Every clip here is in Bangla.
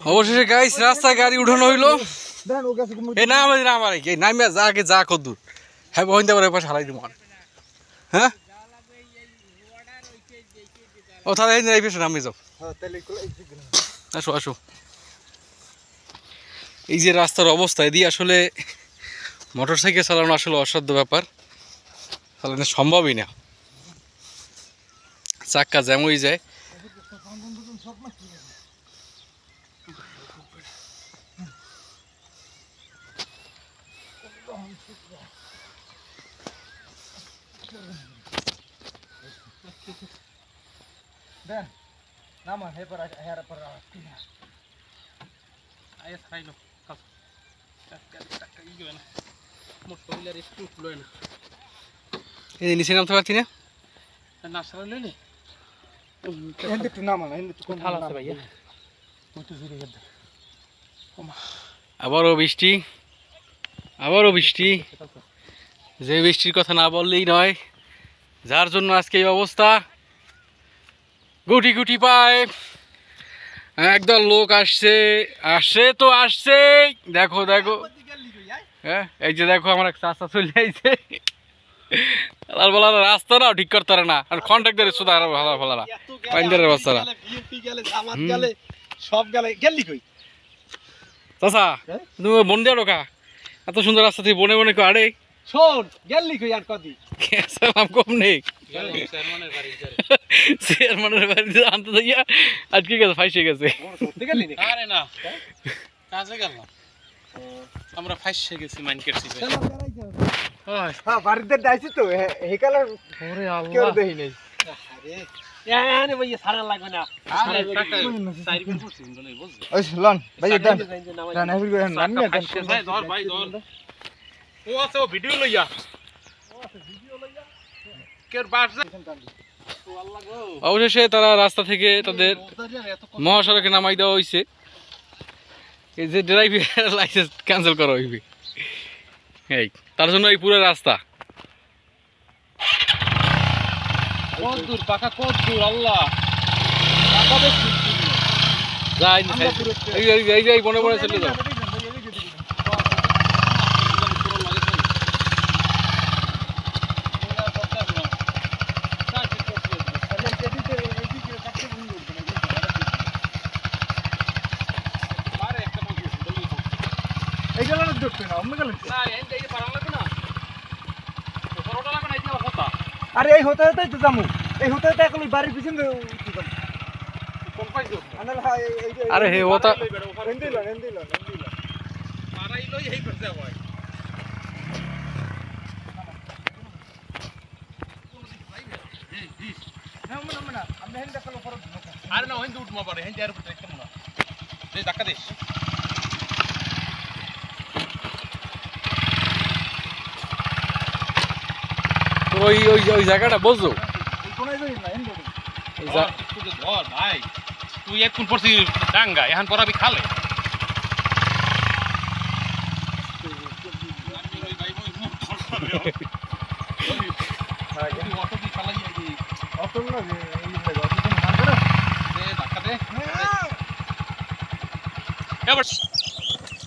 অবশেষে গাইস রাস্তায় গাড়ি উঠানো হইলো। এই না আমাদের আমার এই নামিয়া যা আগে যা কদ্দুর হ্যাঁ বহিন্দা করে পাশে হারাই দিব। হ্যাঁ ও তাহলে এই পেছনে নামিয়ে যাও। আসো আসো। এই যে রাস্তার অবস্থা এদি আসলে মোটর সাইকেল চালানো আসলে অসাধ্য ব্যাপার, চালানো সম্ভবই না, চাক্কা জ্যাম হয়ে যায়। নিচে নামতে পারছি না। আবারও বৃষ্টি, আবারও বৃষ্টি। যে বৃষ্টির কথা না বললেই নয়, যার জন্য আজকে এই অবস্থা। গুটি গুটি পায় একদল লোক আসছে, আসছে তো আসছে। দেখো দেখো, হ্যাঁ এই যে দেখো আমার এক চাচা চলে আইছে। আর বলা রাস্তা না ঠিক করতে পারে না, আর কন্ট্রাক্টরের শুধু আর ভালো ভালো না পাইন্ডারের বাচ্চারা সব গেলে গেলি কই চাচা তুমি বন দিয়া ঢোকা এত সুন্দর রাস্তা থেকে বনে বনে আরে শোন গেলি কই আর কদি সালাম কম নেই চেয়ারম্যানের বাড়িতে আনতে যাইয়া আজকে গেছে ফাইসে গেছে। আরে না কাজে গেলাম আমরা ফাইসে গেছি মাইন কেটছি হ্যাঁ বাড়িতে যাইছি তো হেকালে ওরে আল্লাহ কেউ দেই নাই। আরে এনে ভাই সারা লাগবে না আরে সাইড করে পড়ছি বলে বুঝলি ওই লন ভাই দেন না হেভি করে নাম না ভাই ধর ভাই ধর ও আছে ও ভিডিও লইয়া অবশেষে তারা রাস্তা থেকে তাদের মহাসড়কে নামাই দেওয়া হয়েছে। এই যে ড্রাইভিং লাইসেন্স ক্যান্সেল করা হইবে, এই তার জন্য এই পুরো রাস্তা কত দূর পাকা, কত দূর আল্লাহ যাই এই বনে বনে চলে যাও। আরে এই হতে হতেই তো যামু, এই হতে হতে এখন বাড়ির পিছনে আরে হে ওটা আরে না হিন্দু উঠমা পারে হিন্দু আর উঠতে কেমন না এই ধাক্কা দে ওই ওই ওই জায়গাটা বুঝছো ভাই তুই এখন পড়ছি ডাঙ্গা এখন পড়াবি খালে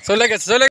চলে গেছে চলে